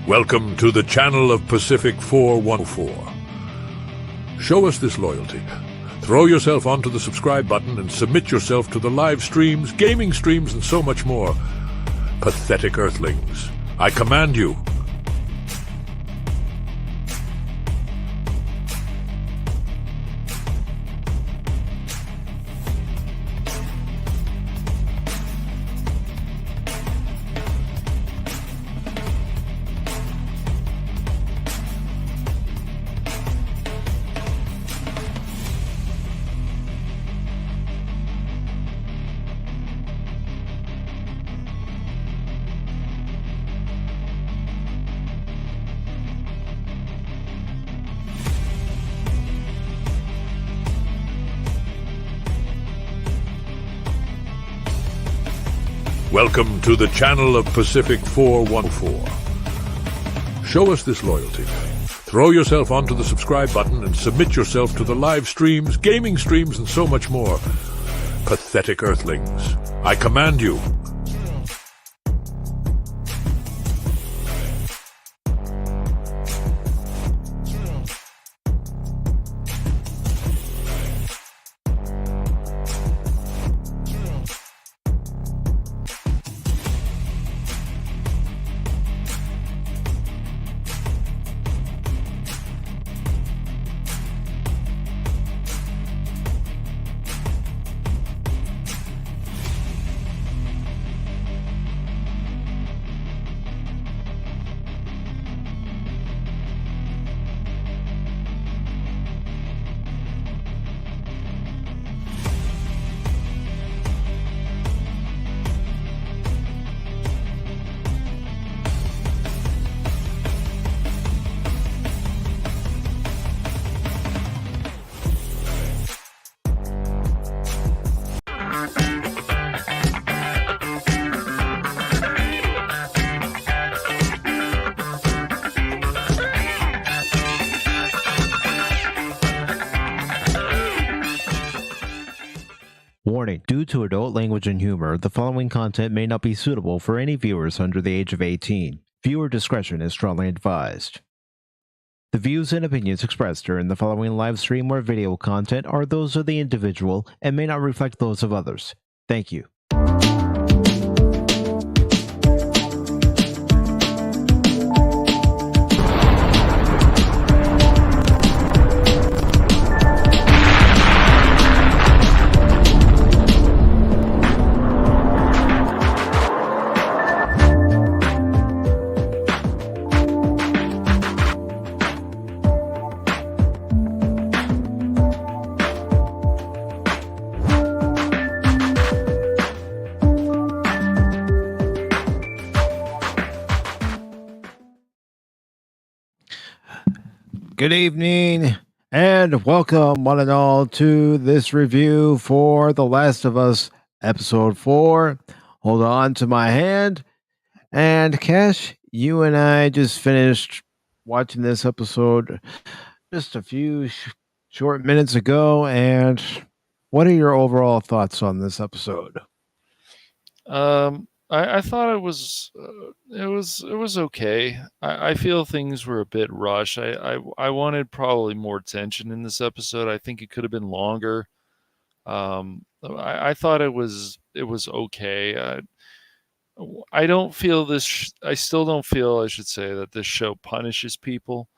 Welcome to the channel of PACIFIC414. Show us this loyalty. Throw yourself onto the subscribe button and submit yourself to the live streams, gaming streams, and so much more. Pathetic earthlings, I command you. Welcome to the channel of PACIFIC414. Show us this loyalty. Throw yourself onto the subscribe button and submit yourself to the live streams, gaming streams, and so much more. Pathetic earthlings, I command you. Warning, due to adult language and humor, the following content may not be suitable for any viewers under the age of 18. Viewer discretion is strongly advised. The views and opinions expressed during the following live stream or video content are those of the individual and may not reflect those of others. Thank you. Good evening, and welcome one and all to this review for The Last of Us Episode 4. Hold on to my hand. And Cash, you and I just finished watching this episode just a few short minutes ago, and what are your overall thoughts on this episode? I thought it was okay. I feel things were a bit rushed. I wanted probably more tension in this episode. I think it could have been longer. I thought it was okay. I don't feel this. I still don't feel, I should say, that this show punishes people,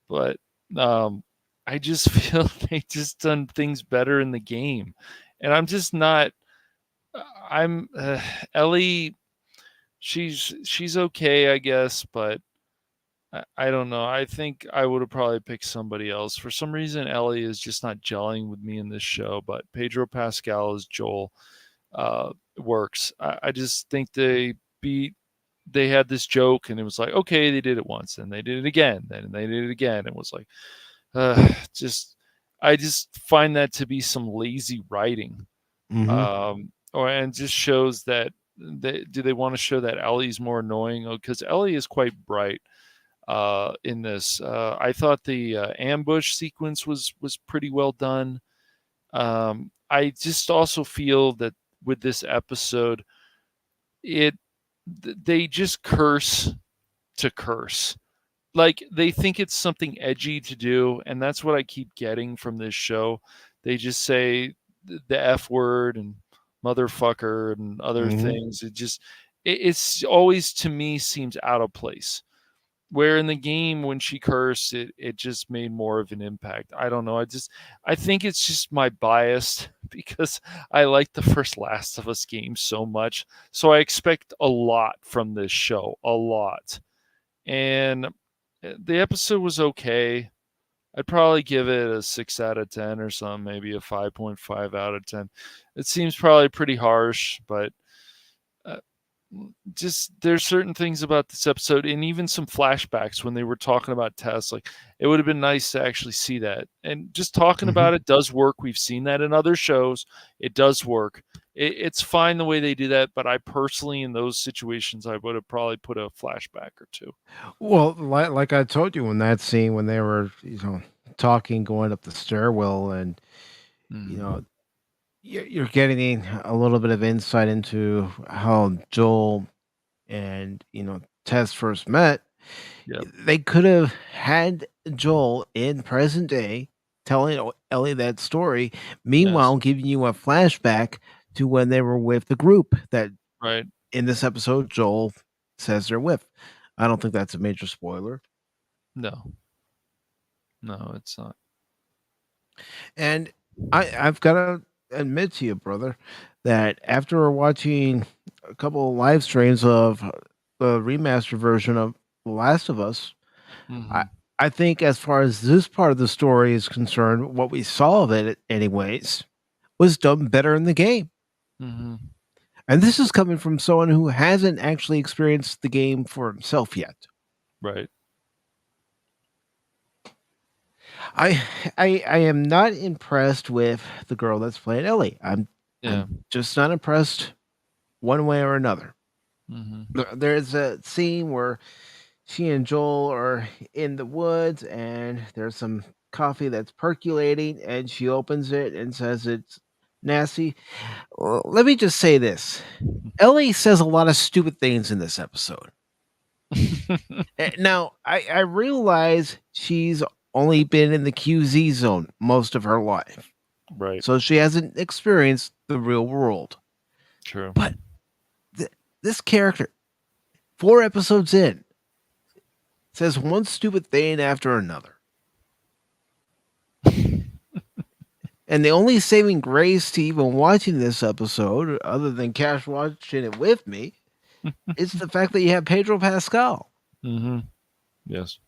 but I just feel they just done things better in the game, and I'm just not. Ellie, she's okay, I guess, but I don't know. I think I would have probably picked somebody else. For some reason, Ellie is just not gelling with me in this show, but Pedro Pascal as Joel works. I just think they had this joke, and it was like, okay, they did it once, and they did it again, then they did it again. It was like, I just find that to be some lazy writing. Mm-hmm. And just shows that they want to show that Ellie's more annoying, because Ellie is quite bright in this. I thought the ambush sequence was pretty well done. I just also feel that with this episode, they just curse to curse. Like, they think it's something edgy to do, and that's what I keep getting from this show. They just say the F word and motherfucker and other things. It's always, to me, seems out of place. Where in the game, when she cursed, it just made more of an impact. I don't know. I think it's just my bias because I like the first Last of Us game so much. So I expect a lot from this show, a lot. And the episode was okay. I'd probably give it a 6 out of 10 or something, maybe a 5.5 out of 10. It seems probably pretty harsh, but uh, just there's certain things about this episode, and even some flashbacks when they were talking about Tess. Like, it would have been nice to actually see that. And just talking about it does work. We've seen that in other shows. It does work. It's fine the way they do that, but I personally, in those situations, I would have probably put a flashback or two. Well, like I told you in that scene when they were, talking, going up the stairwell, and you know, you're getting a little bit of insight into how Joel and Tess first met. Yep. They could have had Joel in present day telling Ellie that story, meanwhile giving you a flashback to when they were with the group that Right. in this episode Joel says they're with. I don't think that's a major spoiler. No. No, it's not. And I've got to admit to you, brother, that after watching a couple of live streams of the remastered version of The Last of Us, I think as far as this part of the story is concerned, what we saw of it, anyways, was done better in the game. And this is coming from someone who hasn't actually experienced the game for himself yet. Right. I am not impressed with the girl that's playing Ellie. I'm just not impressed one way or another. There's a scene where she and Joel are in the woods and there's some coffee that's percolating and she opens it and says it's nasty. Well, let me just say this. Ellie says a lot of stupid things in this episode. Now, I realize she's only been in the QZ zone most of her life. Right. So she hasn't experienced the real world. True. But this character, 4 episodes in, says one stupid thing after another. And the only saving grace to even watching this episode, other than Cash watching it with me, is the fact that you have Pedro Pascal. Yes.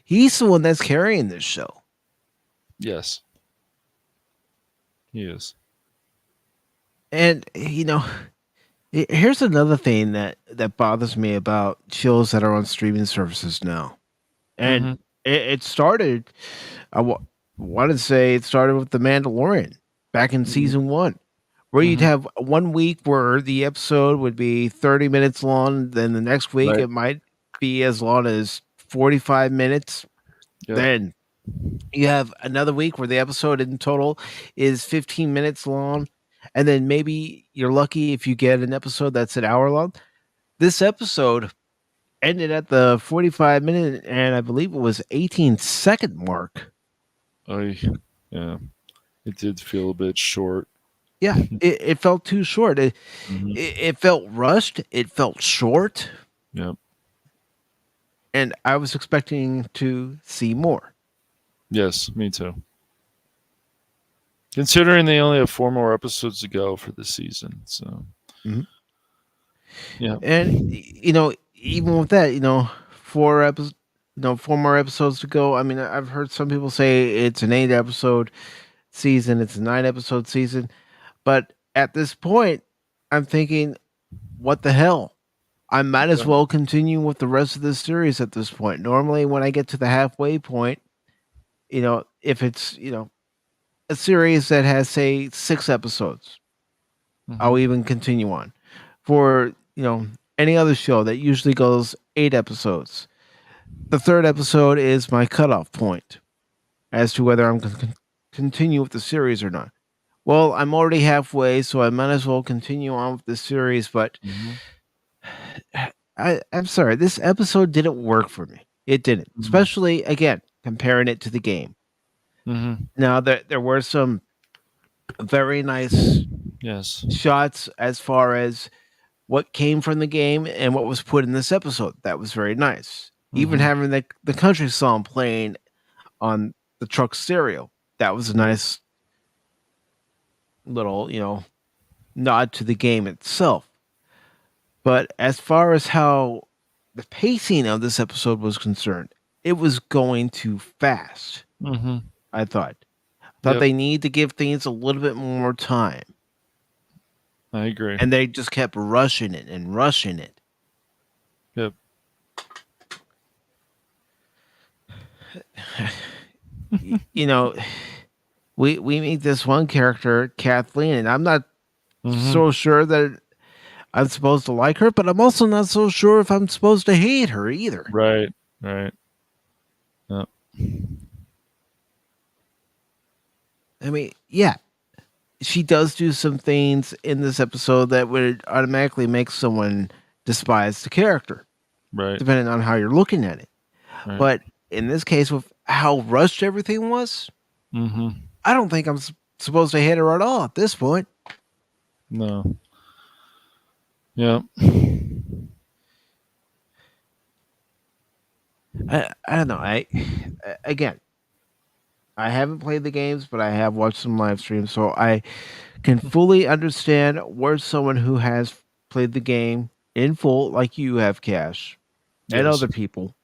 He's the one that's carrying this show. Yes. He is. And, here's another thing that bothers me about shows that are on streaming services now. And it started, want to say it started with The Mandalorian back in season 1, where you'd have 1 week where the episode would be 30 minutes long. Then the next week it might be as long as 45 minutes. Yep. Then you have another week where the episode in total is 15 minutes long. And then maybe you're lucky if you get an episode that's an hour long. This episode ended at the 45-minute and I believe it was 18-second mark. Yeah, it did feel a bit short. Yeah, it felt too short. It felt rushed. It felt short. Yep. And I was expecting to see more. Yes, me too. Considering they only have 4 more episodes to go for the season, so yeah. And even with that, 4 episodes, 4 more episodes to go. I mean, I've heard some people say it's an 8-episode season, it's a 9-episode season, but at this point, I'm thinking, what the hell? I might as well continue with the rest of this series at this point. Normally, when I get to the halfway point, if it's a series that has, say, 6 episodes, I'll even continue on. For any other show that usually goes 8 episodes, the 3rd episode is my cutoff point as to whether I'm going to continue with the series or not. Well, I'm already halfway, so I might as well continue on with the series. But I'm sorry, this episode didn't work for me. It didn't, especially again comparing it to the game. Mm-hmm. Now there were some very nice Yes. shots as far as what came from the game and what was put in this episode. That was very nice. Even Mm-hmm. having the country song playing on the truck stereo, that was a nice little, nod to the game itself. But as far as how the pacing of this episode was concerned, it was going too fast. Mm-hmm. I thought. Thought Yep. they need to give things a little bit more time. I agree. And they just kept rushing it and rushing it. Yep. You know, we meet this one character, Kathleen, and I'm not so sure that I'm supposed to like her, but I'm also not so sure if I'm supposed to hate her either. Right. Right. Yep. I mean, yeah, she does do some things in this episode that would automatically make someone despise the character, Right. depending on how you're looking at it. Right. But in this case, with how rushed everything was, Mm-hmm. I don't think I'm supposed to hate her at all at this point. No. Yeah. I don't know. Again, I haven't played the games, but I have watched some live streams, so I can fully understand where someone who has played the game in full, like you have, Cash, and Yes. other people,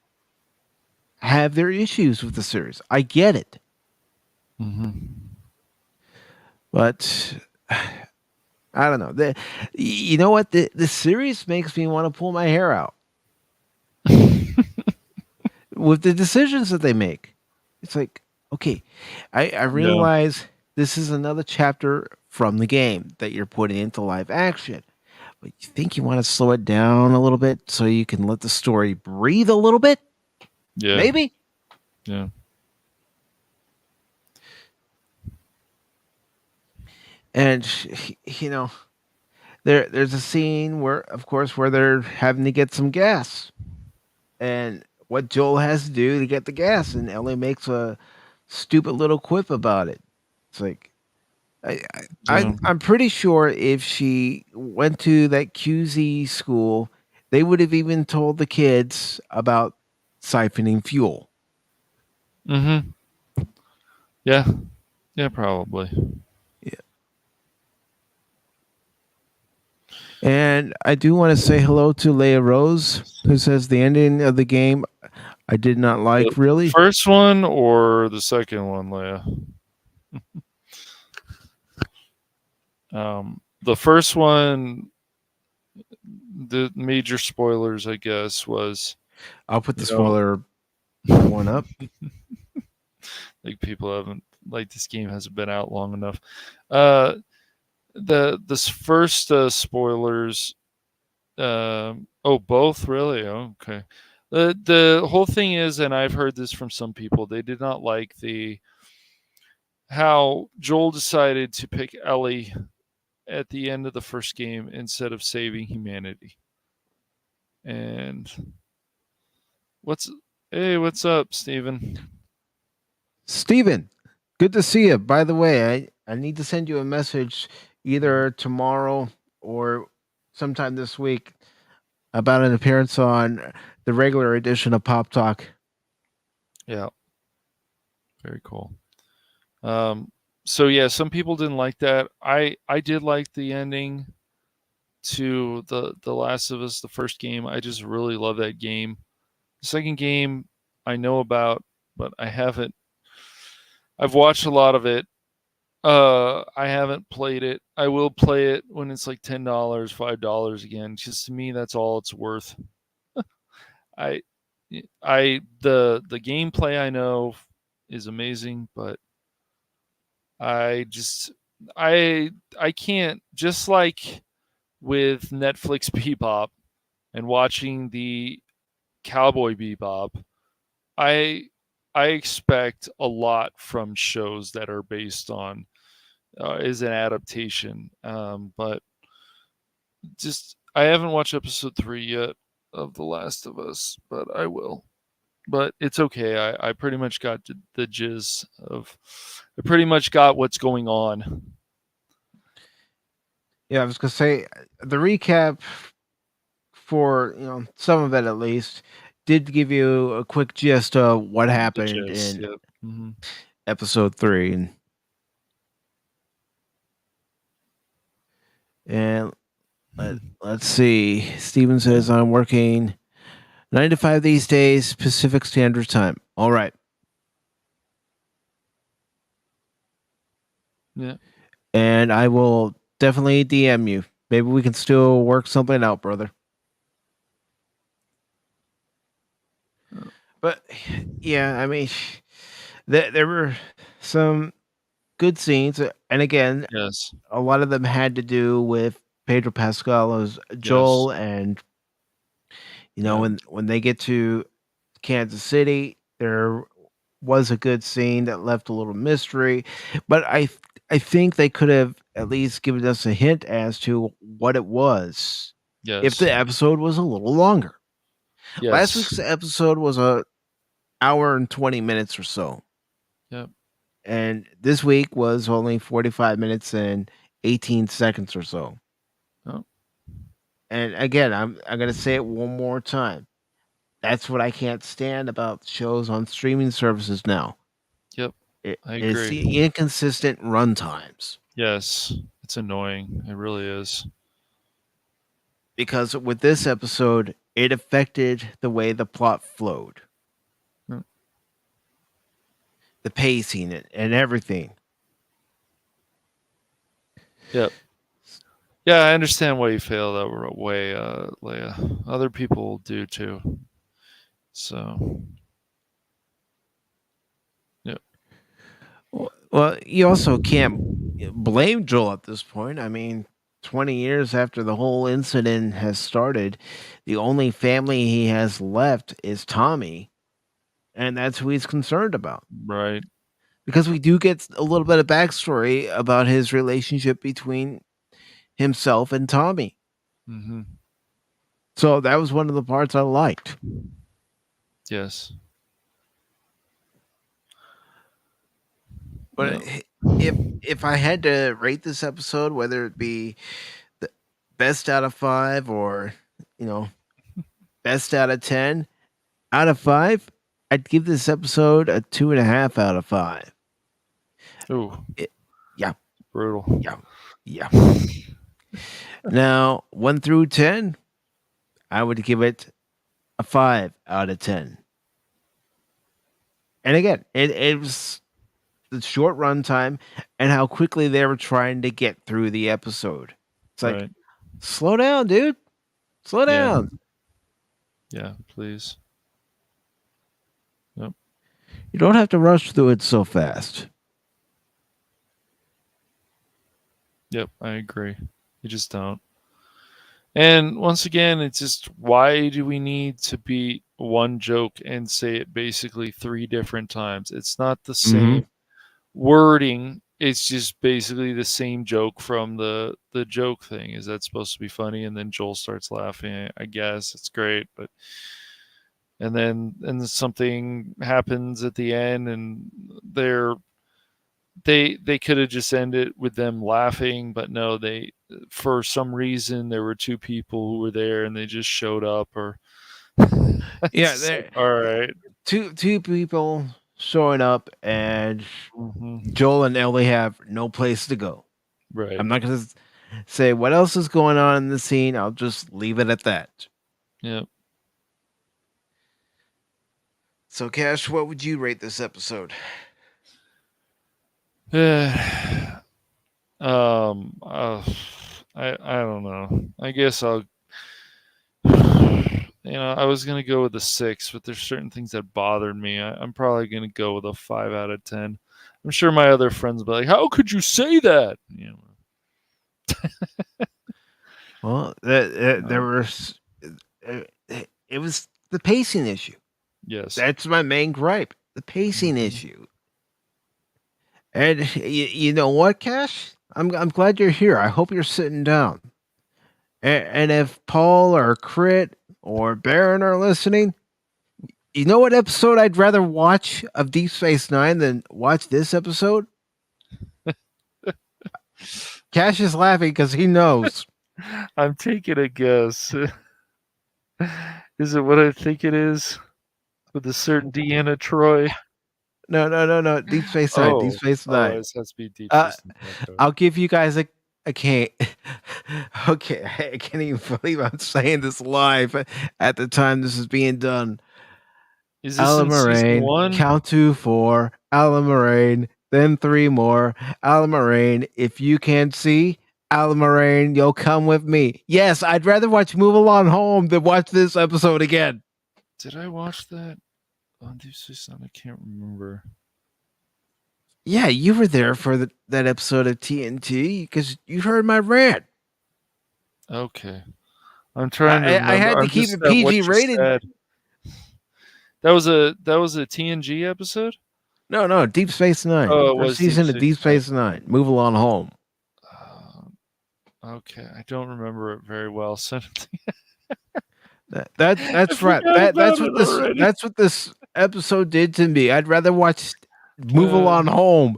have their issues with the series. I get it, Mm-hmm. but I don't know. You know what? The series makes me want to pull my hair out with the decisions that they make. It's like, okay, I realize this is another chapter from the game that you're putting into live action. But you think you want to slow it down a little bit so you can let the story breathe a little bit? Yeah. Maybe? Yeah. And there's a scene where, of course, where they're having to get some gas. And what Joel has to do to get the gas, and Ellie makes a stupid little quip about it. It's like I'm pretty sure if she went to that QZ school, they would have even told the kids about siphoning fuel. Mm-hmm. Yeah. Yeah, probably. And I do want to say hello to Leia Rose, who says the ending of the game I did not like, really. First one or the second one, Leia? The first one, the major spoilers, I guess, was I'll put the spoiler one up. like people haven't like this game hasn't been out long enough. This first spoilers. Both really. Oh, okay. The whole thing is, and I've heard this from some people, they did not like how Joel decided to pick Ellie at the end of the first game instead of saving humanity. And what's up, Steven? Steven, good to see you. By the way, I need to send you a message either tomorrow or sometime this week about an appearance on the regular edition of Pop Talk. Yeah. Very cool. So yeah, some people didn't like that. I did like the ending to the Last of Us, the first game. I just really love that game. The second game I know about, but I haven't. I've watched a lot of it. I haven't played it. I will play it when it's like $10, $5 again. Just to me, that's all it's worth. I the gameplay I know is amazing, but I can't, just like with Netflix Bebop and watching the Cowboy Bebop, I expect a lot from shows that are based on is an adaptation. But just I haven't watched episode 3 yet. of The Last of Us, but I will. But it's okay. I pretty much got the jizz of. I pretty much got what's going on. Yeah, I was gonna say the recap for some of it at least did give you a quick gist of what The happened jizz. in Yep. Mm-hmm. episode 3. And let's see. Steven says I'm working 9 to 5 these days, Pacific Standard Time. All right. Yeah. And I will definitely DM you. Maybe we can still work something out, brother. But yeah, I mean, there were some good scenes, and again, Yes. a lot of them had to do with Pedro Pascal as Yes. Joel, and Yeah. when they get to Kansas City, there was a good scene that left a little mystery, but I think they could have at least given us a hint as to what it was if Yes. the episode was a little longer. Last Yes. week's episode was a hour and 20 minutes or so. Yep. And this week was only 45 minutes and 18 seconds or so. Oh. And again, I'm going to say it one more time. That's what I can't stand about shows on streaming services now. Yep. I It's agree. the inconsistent run times. Yes. It's annoying. It really is. Because with this episode, it affected the way the plot flowed. Hmm. The pacing and everything. Yep. Yeah, I understand why you feel that way, Leia. Other people do too. So, yep. Well, you also can't blame Joel at this point. I mean, 20 years after the whole incident has started, the only family he has left is Tommy, and that's who he's concerned about. Right. Because we do get a little bit of backstory about his relationship between himself and Tommy. Mm-hmm. So that was one of the parts I liked. Yes. But if I had to rate this episode, whether it be the best out of 5 or best out of 10, out of 5, I'd give this episode a 2.5 out of 5. Ooh. Yeah. Brutal. Yeah. Now, 1 through 10, I would give it a 5 out of 10. And again, it was the short runtime and how quickly they were trying to get through the episode. It's like, Right. slow down, dude. Slow down. Yeah, please. Yep. You don't have to rush through it so fast. Yep, I agree. You just don't. And once again, it's just why do we need to beat one joke and say it basically 3 different times? It's not the same wording. It's just basically the same joke from the joke thing. Is that supposed to be funny? And then Joel starts laughing. I guess it's great, but and then something happens at the end, and they could have just ended with them laughing, but no, they for some reason there were 2 people who were there and they just showed up or Yeah, it's like, all right. two people showing up, and Mm-hmm. Joel and Ellie have no place to go. Right. I'm not going to say what else is going on in the scene. I'll just leave it at that. Yep. So, Cash, what would you rate this episode? I don't know. I guess I'll I was gonna go with a 6, but there's certain things that bothered me. I'm probably gonna go with a 5 out of 10. I'm sure my other friends will be like, "How could you say that?" Well, there was it was the pacing issue. Yes. That's my main gripe, the pacing Mhm. issue. And you know what, Cash? I'm glad you're here. I hope you're sitting down. And if Paul or Crit or Baron are listening, you know what episode I'd rather watch of Deep Space Nine than watch this episode? Cash is laughing because he knows. I'm taking a guess. Is it what I think it is? With a certain Deanna Troy? No. Deep Space Nine. Deep Space Nine. It has to be Deep Uh, Space Nine. Okay. I'll give you guys a. I can't. Okay, I can't even believe I'm saying this live at the time this is being done. Is this in season 1? Count to 4. Moraine, then 3 more. Moraine, if you can't see, Moraine, you'll come with me. Yes, I'd rather watch Move Along Home than watch this episode again. Did I watch that on Deep Space Nine? I can't remember. Yeah, you were there for that episode of TNT because you heard my rant. Okay. I'm trying to remember. I had to keep it PG rated. That was a TNG episode? No, Deep Space Nine. Oh, it First was season of Deep Space Nine. Move Along Home. Okay, I don't remember it very well. So that's right. That's what this episode did to me. I'd rather watch Move Along Home.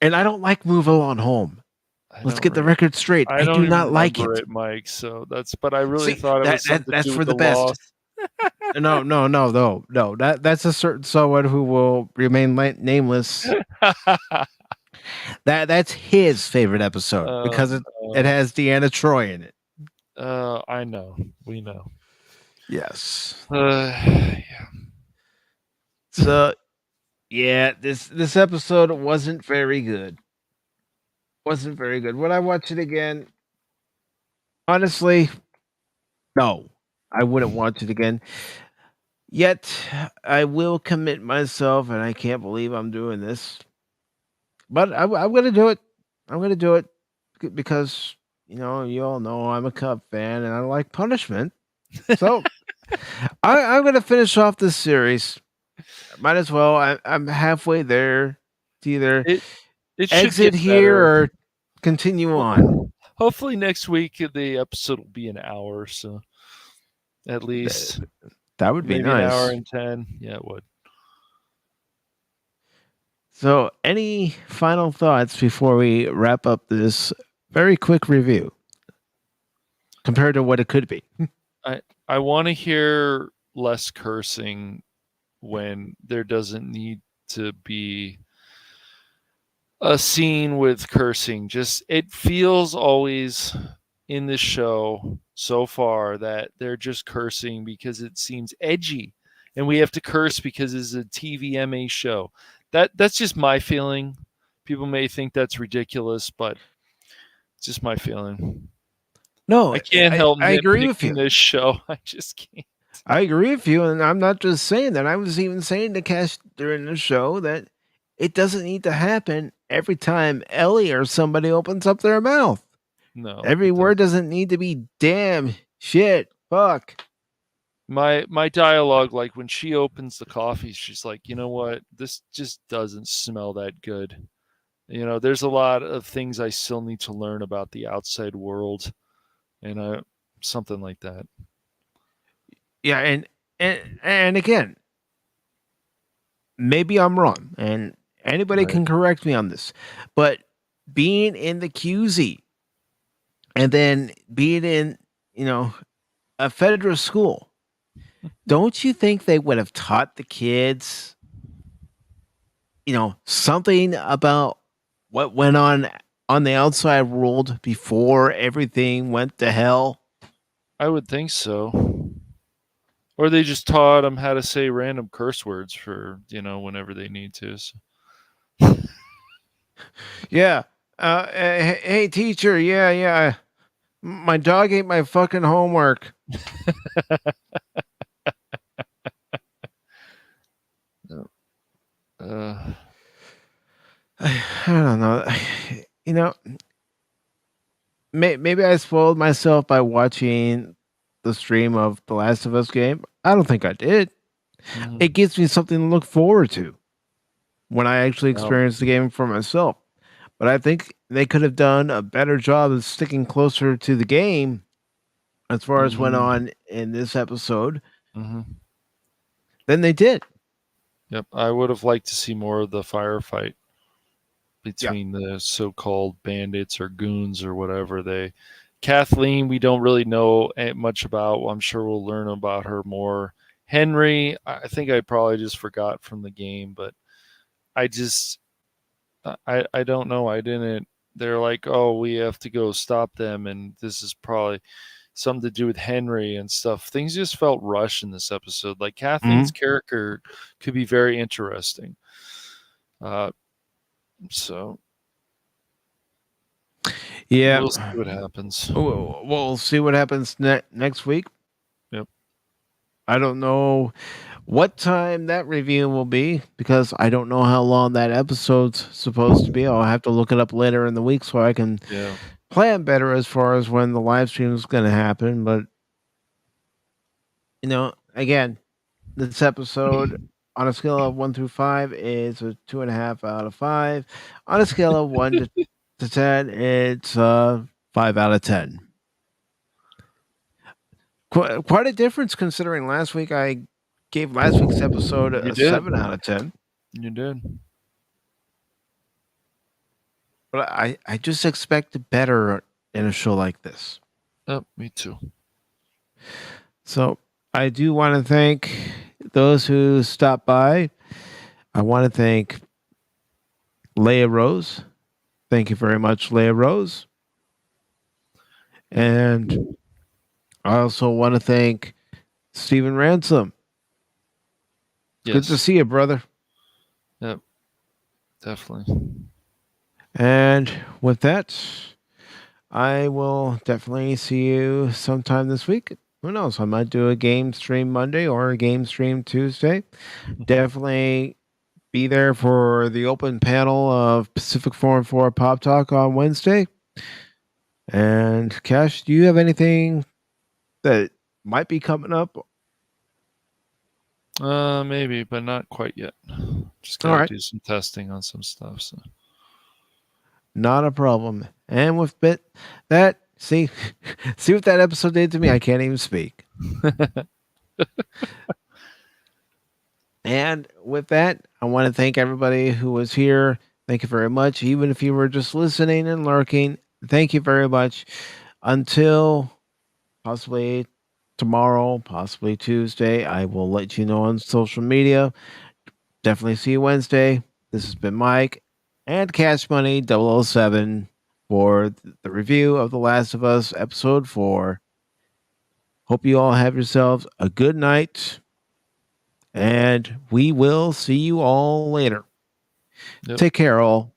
And I don't like Move Along Home. Let's get the record straight. I do not like it, Mike. So but I really thought it was something that's to do for with the best. Lost. No. That's a certain someone who will remain nameless. That's his favorite episode because it has Deanna Troy in it. I know. We know. Yes. Yeah. So, yeah, this episode wasn't very good. Wasn't very good. Would I watch it again? Honestly, no. I wouldn't watch it again. Yet, I will commit myself, and I can't believe I'm doing this. But I'm going to do it. I'm going to do it because, you all know I'm a Cub fan, and I like punishment. So, I'm going to finish off this series. Might as well. I'm halfway there to either it exit here or continue on. Hopefully next week the episode will be an hour, so at least that would be maybe nice. An hour and 10. Yeah, it would. So, any final thoughts before we wrap up this very quick review compared to what it could be? I want to hear less cursing when there doesn't need to be a scene with cursing. Just it feels always in this show so far that they're just cursing because it seems edgy, and we have to curse because it's a TVMA show. That's just my feeling. People may think that's ridiculous, but it's just my feeling. No, I can't help. I agree with you. This show, I just can't. I agree with you, and I'm not just saying that. I was even saying to Cash during the show that it doesn't need to happen every time Ellie or somebody opens up their mouth. No, every word doesn't need to be damn, shit, fuck. My dialogue, like when she opens the coffee, she's like, you know what? This just doesn't smell that good. There's a lot of things I still need to learn about the outside world, and something like that. Yeah, and again, maybe I'm wrong, and anybody can correct me on this, but being in the QZ and then being in, a federal school, don't you think they would have taught the kids, something about what went on the outside world before everything went to hell? I would think so. Or they just taught them how to say random curse words for, whenever they need to. So. Yeah. Hey, teacher. Yeah. My dog ate my fucking homework. I don't know. Maybe I spoiled myself by watching the stream of The Last of Us game. I don't think I did. Mm-hmm. It gives me something to look forward to when I actually experience the game for myself. But I think they could have done a better job of sticking closer to the game as far as went Mhm. on in this episode Mhm. than they did. Yep. I would have liked to see more of the firefight Yeah. between the so-called bandits or goons or whatever they. Kathleen, we don't really know much about. I'm sure we'll learn about her more. Henry, I think I probably just forgot from the game, but I just I don't know. I didn't. They're like, oh, we have to go stop them, and this is probably something to do with Henry and stuff. Things just felt rushed in this episode. Like Kathleen's character could be very interesting. So Yeah. we'll see what happens. We'll see what happens next week. Yep. I don't know what time that review will be because I don't know how long that episode's supposed to be. I'll have to look it up later in the week so I can Yeah. plan better as far as when the live stream is going to happen. But, again, this episode on a scale of 1 through 5 is a 2.5 out of 5. On a scale of 1 to 10, it's 5 out of 10. Quite a difference considering last week I gave last week's episode You a did. 7 out of 10. You did. But I just expect better in a show like this. Yep, me too. So I do want to thank those who stopped by. I want to thank Leia Rose. Thank you very much, Leia Rose. And I also want to thank Stephen Ransom. Yes. Good to see you, brother. Yep. Definitely. And with that, I will definitely see you sometime this week. Who knows? I might do a game stream Monday or a game stream Tuesday. Definitely be there for the open panel of PACIFIC414 Pop Talk on Wednesday. And Cash, do you have anything that might be coming up? Maybe, but not quite yet. Just gotta All right. do some testing on some stuff. So. Not a problem. And with that, see what that episode did to me? I can't even speak. And with that, I want to thank everybody who was here. Thank you very much. Even if you were just listening and lurking, thank you very much. Until possibly tomorrow, possibly Tuesday, I will let you know on social media. Definitely see you Wednesday. This has been Mike and Cash Money 007 for the review of The Last of Us episode 4. Hope you all have yourselves a good night. And we will see you all later. Yep. Take care, all.